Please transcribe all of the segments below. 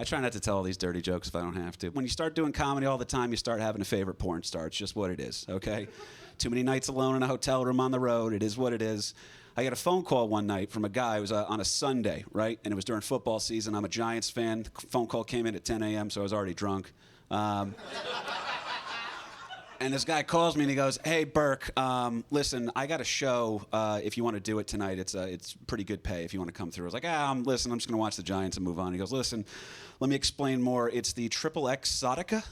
I try not to tell all these dirty jokes if I don't have to. When you start doing comedy all the time, you start having a favorite porn star. It's just what it is, okay? Too many nights alone in a hotel room on the road. It is what it is. I got a phone call one night from a guy. It was on a Sunday, right? And it was during football season. I'm a Giants fan. The phone call came in at 10 a.m., so I was already drunk. And this guy calls me and he goes, "Hey, Burke, listen, I got a show. If you want to do it tonight, it's pretty good pay if you want to come through." I was like, listen, I'm just going to watch the Giants and move on. He goes, "Listen, let me explain more. It's the XXX Exotica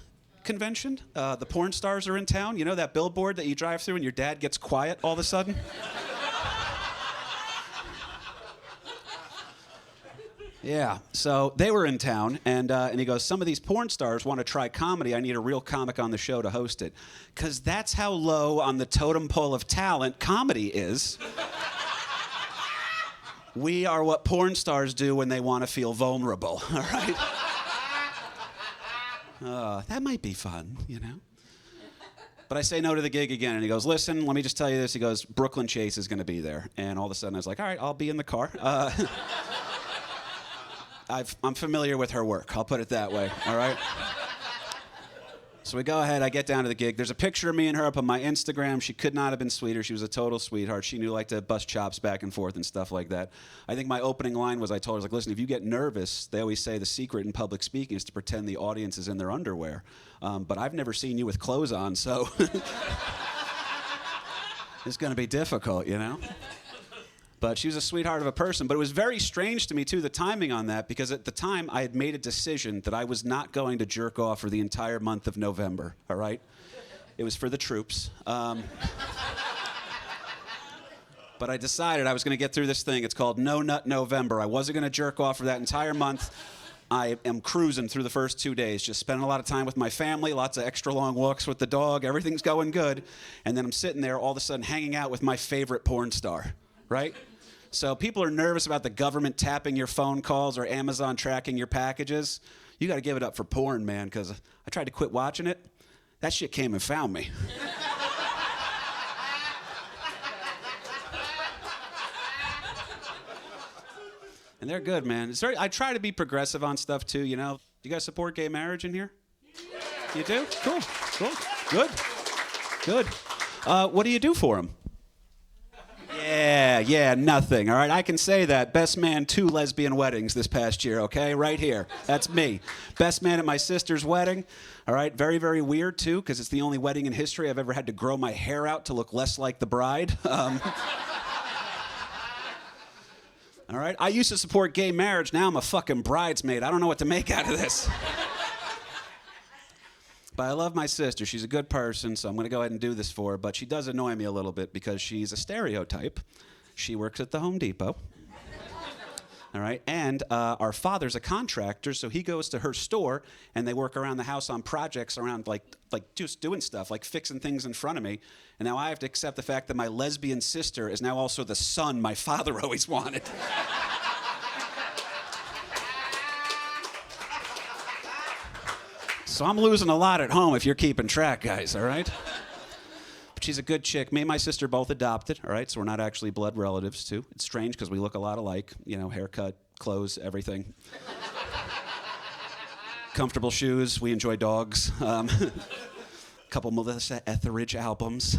convention. The porn stars are in town. You know that billboard that you drive through and your dad gets quiet all of a sudden?" Yeah, so they were in town, and he goes, "Some of these porn stars want to try comedy. I need a real comic on the show to host it." Because that's how low on the totem pole of talent comedy is. We are what porn stars do when they want to feel vulnerable, all right? That might be fun, you know? But I say no to the gig again, and he goes, "Listen, let me just tell you this." He goes, "Brooklyn Chase is going to be there." And all of a sudden I was like, all right, I'll be in the car. I'm familiar with her work, I'll put it that way, all right? So we go ahead, I get down to the gig. There's a picture of me and her up on my Instagram. She could not have been sweeter. She was a total sweetheart. She knew like to bust chops back and forth and stuff like that. I think my opening line was, I told her, I was like, "Listen, if you get nervous, they always say the secret in public speaking is to pretend the audience is in their underwear. But I've never seen you with clothes on, so it's gonna be difficult, you know?" But she was a sweetheart of a person. But it was very strange to me, too, the timing on that, because at the time, I had made a decision that I was not going to jerk off for the entire month of November, all right? It was for the troops. But I decided I was going to get through this thing. It's called No Nut November. I wasn't going to jerk off for that entire month. I am cruising through the first 2 days, just spending a lot of time with my family, lots of extra long walks with the dog. Everything's going good. And then I'm sitting there all of a sudden hanging out with my favorite porn star, right? So people are nervous about the government tapping your phone calls or Amazon tracking your packages. You got to give it up for porn, man, because I tried to quit watching it. That shit came and found me. And they're good, man. I try to be progressive on stuff, too, you know. Do you guys support gay marriage in here? You do? Cool. Good. What do you do for them? Yeah, nothing, all right? I can say that. Best man, 2 lesbian weddings this past year, okay? Right here. That's me. Best man at my sister's wedding, all right? Very, very weird, too, because it's the only wedding in history I've ever had to grow my hair out to look less like the bride. All right? I used to support gay marriage. Now I'm a fucking bridesmaid. I don't know what to make out of this. But I love my sister. She's a good person, so I'm going to go ahead and do this for her. But she does annoy me a little bit because she's a stereotype. She works at the Home Depot. All right? And our father's a contractor, so he goes to her store, and they work around the house on projects around, like just doing stuff, like fixing things in front of me. And now I have to accept the fact that my lesbian sister is now also the son my father always wanted. So I'm losing a lot at home if you're keeping track, guys, all right? But she's a good chick. Me and my sister both adopted, all right? So we're not actually blood relatives, too. It's strange because we look a lot alike. You know, haircut, clothes, everything. Comfortable shoes. We enjoy dogs. A couple Melissa Etheridge albums.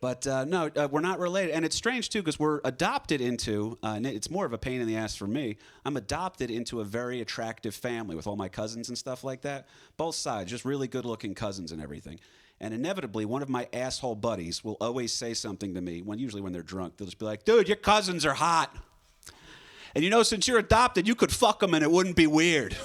But no, we're not related. And it's strange, too, because we're adopted into, and it's more of a pain in the ass for me, I'm adopted into a very attractive family with all my cousins and stuff like that. Both sides, just really good-looking cousins and everything. And inevitably, one of my asshole buddies will always say something to me, usually when they're drunk. They'll just be like, "Dude, your cousins are hot. And you know, since you're adopted, you could fuck them and it wouldn't be weird."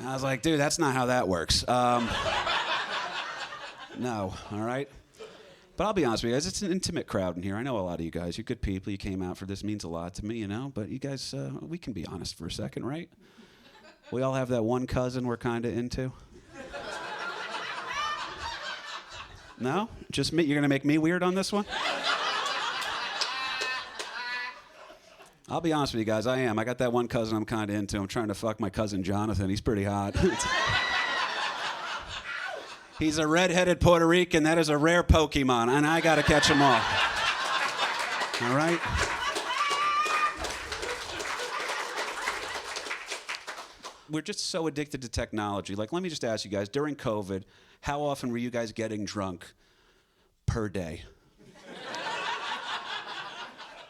I was like, "Dude, that's not how that works." No, all right? But I'll be honest with you guys, it's an intimate crowd in here. I know a lot of you guys. You're good people. You came out for this. Means a lot to me, you know? But you guys, we can be honest for a second, right? We all have that one cousin we're kind of into. No? Just me? You're going to make me weird on this one? I'll be honest with you guys, I am. I got that one cousin I'm kind of into. I'm trying to fuck my cousin Jonathan. He's pretty hot. He's a redheaded Puerto Rican. That is a rare Pokemon, and I got to catch them all. All right? We're just so addicted to technology. Like, let me just ask you guys, during COVID, how often were you guys getting drunk per day?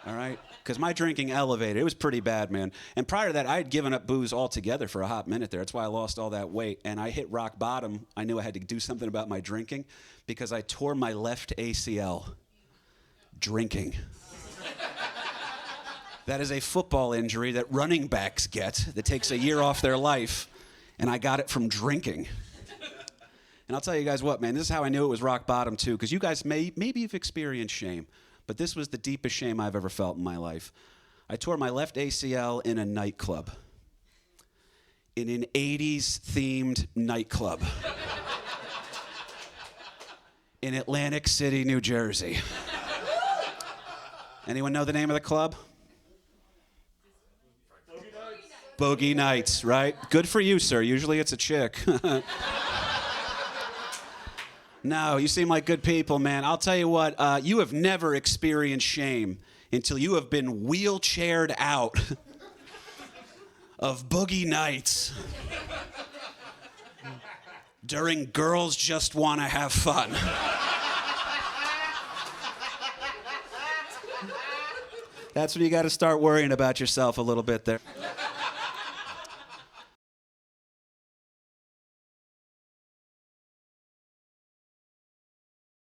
All right? Because my drinking elevated. It was pretty bad, man. And prior to that, I had given up booze altogether for a hot minute there. That's why I lost all that weight. And I hit rock bottom. I knew I had to do something about my drinking because I tore my left ACL drinking. That is a football injury that running backs get that takes a year off their life, and I got it from drinking. And I'll tell you guys what, man, this is how I knew it was rock bottom, too, because you guys maybe you've experienced shame, but this was the deepest shame I've ever felt in my life. I tore my left ACL in a nightclub, in an 80s-themed nightclub in Atlantic City, New Jersey. Anyone know the name of the club? Boogie Nights, right? Good for you, sir. Usually it's a chick. No, you seem like good people, man. I'll tell you what, you have never experienced shame until you have been wheelchaired out of Boogie Nights during Girls Just Want to Have Fun. That's when you got to start worrying about yourself a little bit there.